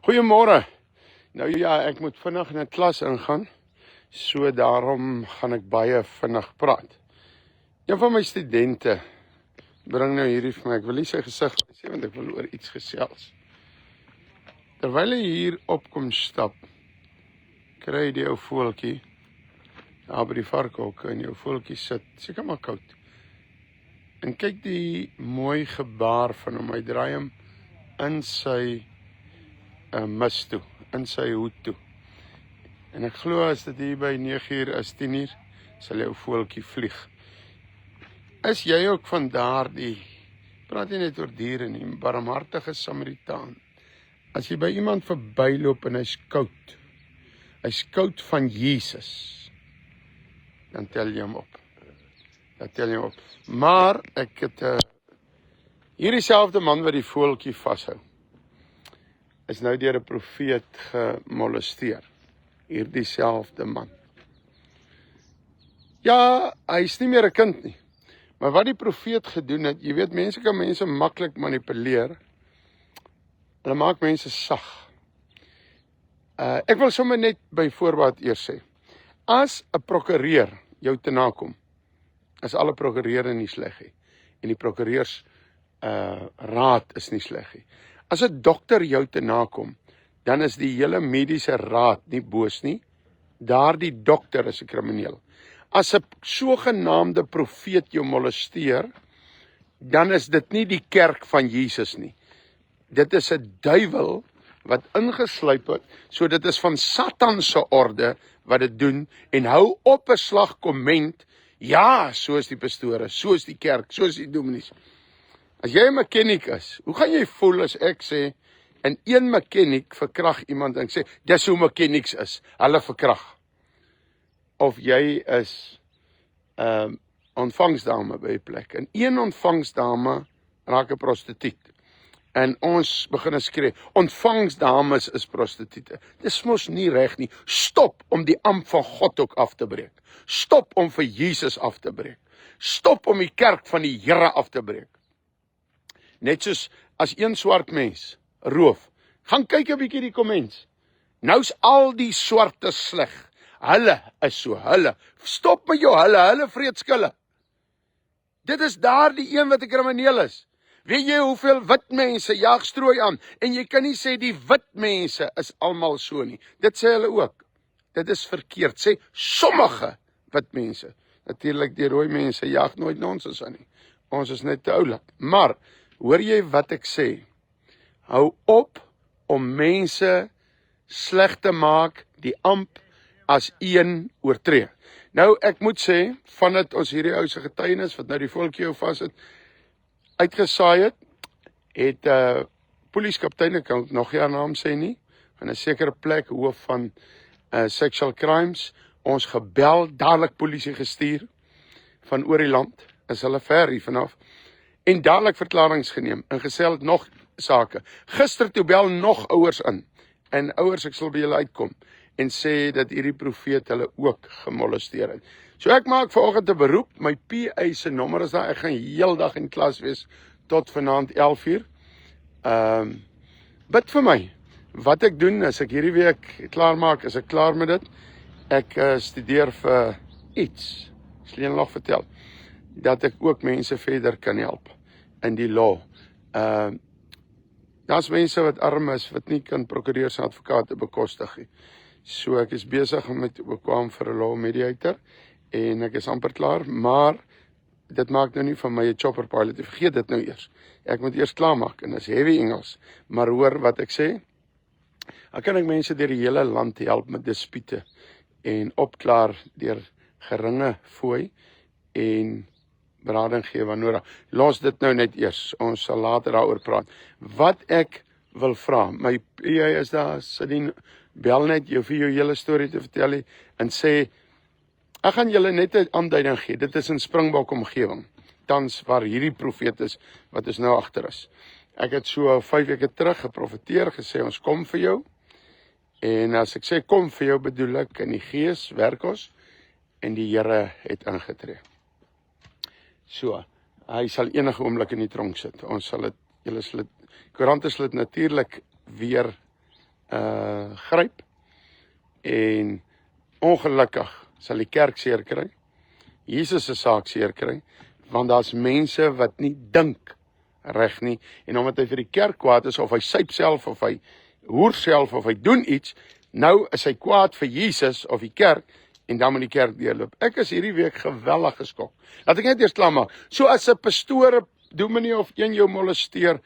Goeiemôre. Nou ja, ek moet vinnig in 'n klas ingaan, so daarom gaan ek baie vinnig praat. Een van my studente bring nou hierdie vir my, ek wil nie sy gesig sê want ek wil oor iets gesels. Terwyl hy hier opkom stap, kry hy die ou voeltjie, daar by die varkhok en jou voeltjie sit, seker maar koud. En kyk die mooi gebaar van hom, hy draai hom in sy mis toe, in sy hoed toe. En ek glo as dit hier by 9 uur is, 10 uur, sal jou voeltjie vlieg. Is jy ook van daardie, praat jy net oor diere nie, barmhartige Samaritaan. As jy by iemand verbyloop en hy's koud van Jesus, dan tel jy hom op. Maar ek het hierdie selfde man wat die voeltjie vashou, is nou deur 'n profeet gemolesteer. Hierdie selfde man. Ja, hy is nie meer 'n kind nie. Maar wat die profeet gedoen het, jy weet, mense kan mense maklik manipuleer. Hulle maak mense sag. Ek wil sommer net by voorbaat eers sê. As 'n prokureur jou te nakom, is alle prokureure nie sleg nie. En die prokureurs raad is nie sleg nie. As 'n dokter jou te nakom, dan is die hele mediese raad nie boos nie. Daardie dokter is 'n krimineel. As 'n sogenaamde profeet jou molesteer, dan is dit nie die kerk van Jesus nie. Dit is 'n duiwel wat ingesluip het, so dit is van Satan se orde wat dit doen, en hou op 'n slag komment, ja, so is die pastore, so is die kerk, so is die dominees. As jy 'n mechanic is, hoe gaan jy voel as ek sê, en een mechanic verkrag iemand en sê, dis hoe mechanics is, hulle verkrag. Of jy is ontvangsdame by 'n plek, en een ontvangsdame raak 'n prostituut. En ons begin skree, ontvangsdames is prostituie. Dis mos nie reg nie. Stop om die ampt van God ook af te breek. Stop om vir Jesus af te breek. Stop om die kerk van die Here af te breek. Net soos as een swart mens roof, gaan kyk 'n bietjie die comments. Nou's al die swarte sleg. Hulle is so, hulle. Stop met jou hulle vreet skille. Dit is daar die een wat 'n krimineel is. Weet jy hoeveel wit mense jag strooi aan? En jy kan nie sê die wit mense is almal so nie. Dit sê hulle ook. Dit is verkeerd. Sê sommige wit mense. Natuurlik die rooi mense jag nooit nonsens aan nie. Ons is net te oulik. Maar hoor jy wat ek sê? Hou op om mense sleg te maak, die amp as een oortree. Nou ek moet sê, vandat ons hierdie ou se getuienis wat nou die voeltjie jou vas het, uitgesaai het poliskaptein, ek kan nog nie haar naam sê nie, van 'n sekere plek, hoof van sexual crimes, ons gebel, dadelik polisie gestuur, van oor die land, is hulle ver hier vanaf, en dadelik verklaringe geneem, en gesê nog sake. Gister toe bel nog ouers in, en ouers, ek sal by julle uitkom, en sê dat hierdie profeet hulle ook gemolesteer het. So ek maak vanoggend 'n beroep, my PA se nommer is daar, ek gaan heeldag in klas wees, tot vanaand 11 uur. Bid vir my, wat ek doen, as ek hierdie week klaar maak, is ek klaar met dit, ek studeer vir iets, ek sal julle nog vertel, dat ek ook mense verder kan help, in die law. Daar's mense wat arm is, wat nie kan prokureurs en advokate bekostig nie. So ek is besig met bekwam vir 'n law mediator, en ek is amper klaar, maar dit maak nou nie van my 'n chopper pilot, vergeet dit nou eers. Ek moet eers klaarmaak, en dis heavy Engels, maar hoor wat ek sê, dan kan ek mense deur die hele land help met dispute, en opklaar deur geringe fooi, en berading gee wat nodig. Los dit nou net eers, ons sal later daaroor praat. Wat ek wil vra, my PA is daar, Sidien, bel net jou vir jou hele storie te vertel, en sê, ek gaan julle net 'n aanduiding gee, dit is in Springbok omgewing, tans waar hierdie profeet is, wat is nou agter is. Ek het so 5 weke terug geprofeteer, gesê ons kom vir jou, en as ek sê kom vir jou, bedoel ek in die gees, werk ons, en die Here het ingetree. So, hy sal enige oomblik in die tronk sit, ons sal dit, julle sal dit, koerante sal dit natuurlik weer gryp en ongelukkig sal die kerk seer kry. Jesus se saak seer kry, want daar's mense wat nie dink reg nie, en omdat hy vir die kerk kwaad is, of hy syp self, of hy hoer self, of hy doen iets, nou is hy kwaad vir Jesus of die kerk, en dan moet die kerk deurloop. Ek is hierdie week geweldig geskok. Laat ek net eers klaar maak. So as 'n pastoor, dominee of een jou molesteer,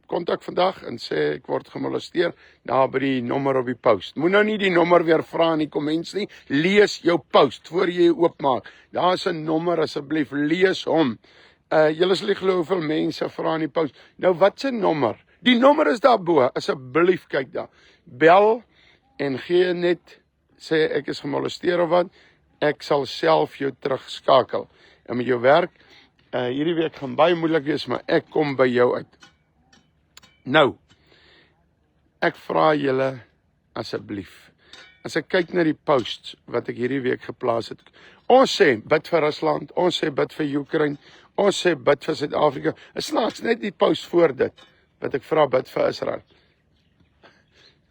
kontak vandag en sê ek word gemolesteer, daar by die nommer op die post. Moet nou nie die nommer weer vra in die comments nie. Lees jou post voor jy oopmaak. Daar is 'n nommer, asseblief lees hom. Julle sal nie glo hoeveel mense vra in die post. Nou wat se nommer? Die nommer is daarbo. Asseblief kyk daar. Bel en gee net sê ek is gemolesteer of wat. Ek sal self jou terugskakel. En met jou werk, hierdie week gaan baie moeilik wees, maar ek kom by jou uit. Nou, ek vra julle asseblief, as ek kyk na die posts wat ek hierdie week geplaas het, ons sê bid vir Rusland, ons sê bid vir Oekraïne, ons sê bid vir Suid-Afrika, snaaks net die post voor dit, wat ek vra bid vir Israel.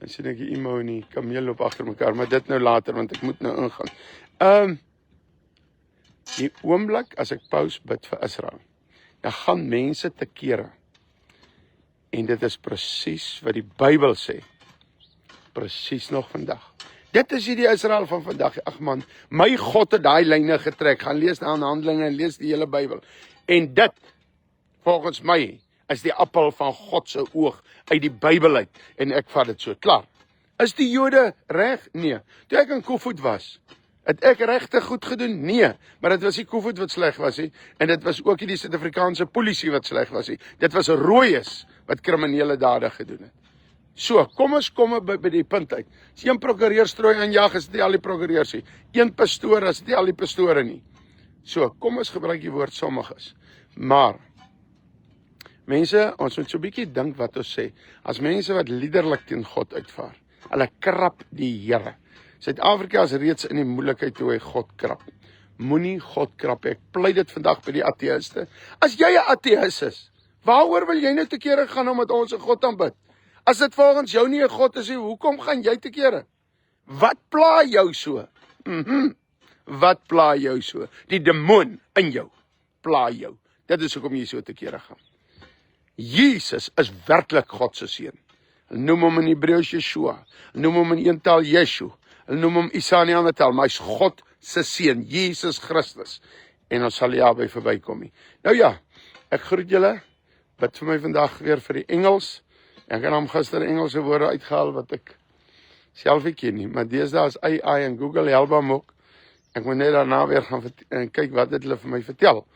Dan sien ek die emo en die kameel loop agter mekaar, maar dit nou later, want ek moet nou ingaan. Die oomblik as ek post bid vir Israel, dan gaan mense te kere. En dit is presies wat die Bybel sê. Presies nog vandag. Dit is hier die Israel van vandag. Ag man, my God het daai lyne getrek. Gaan lees daar in Handelinge en lees die hele Bybel. En dit, volgens my, is die appel van God se oog uit die Bybel uit. En ek vat dit so klaar. Is die Jode reg? Nee. Toe ek in Koevoet was, het ek regtig goed gedoen? Nee, maar dit was nie Koevoet wat sleg was nie, en dit was ook nie die Suid-Afrikaanse polisie wat sleg was nie. Dit was rooies wat kriminele dade gedoen het. So, kom ons by die punt uit. As een prokureur strooi aanjag, is dit nie al die prokureurs nie. Een pastoor, is dit nie al die pastore nie. So, kom ons gebruik die woord sommiges. Maar, mense, ons moet so 'n bietjie dink wat ons sê. As mense wat liderlik teen God uitvaar, hulle krap die Here. Suid-Afrika is reeds in die moeilikheid toe hy God krap. Moenie God krap. Ek pleit dit vandag by die ateïste. As jy 'n ateïs is, waaroor wil jy nou te kere gaan omdat ons 'n God aanbid? As dit volgens jou nie 'n God is nie, hoekom gaan jy te kere? Wat pla jou so? Wat pla jou so? Die demoon in jou pla jou. Dit is hoekom jy so te kere gaan. Jesus is werklik God se seun. Hulle noem hom in Hebreëus Yeshua. Hulle noem hom in een taal Yeshu. Hulle noem hom Isa in 'n ander taal, maar hy's God se seun, Jesus Christus. En ons sal daarby verbykom nie. Nou ja, ek groet julle. Bid vir my vandag weer vir die Engels. Ek het hom gister Engelse woorde uitgehaal wat ek self nie ken nie, maar deesdae is AI en Google help hom ook. Ek moet net daarna weer gaan kyk wat dit hulle vir my vertel.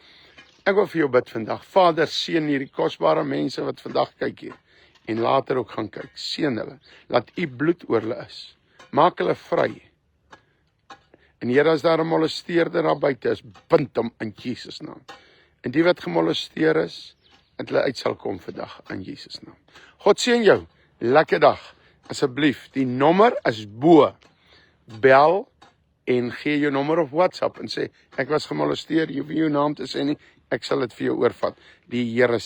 Ek wil vir jou bid vandag. Vader, seën hierdie kosbare mense wat vandag kyk hier en later ook gaan kyk. Seën hulle. Laat u bloed oor hulle is. Maak hulle vry. En Here, as daar 'n molesteerder daar buite is, bind hom in Jesus naam. En die wat gemolesteer is, dat hulle uit sal kom vandag in Jesus naam. God seën jou. Lekker dag. Asseblief, die nommer is bo. Bel en gee jou nommer op WhatsApp en sê ek was gemolesteer, jy hoef nie jou naam te sê nie, ek sal dit vir jou oorvat. Die Here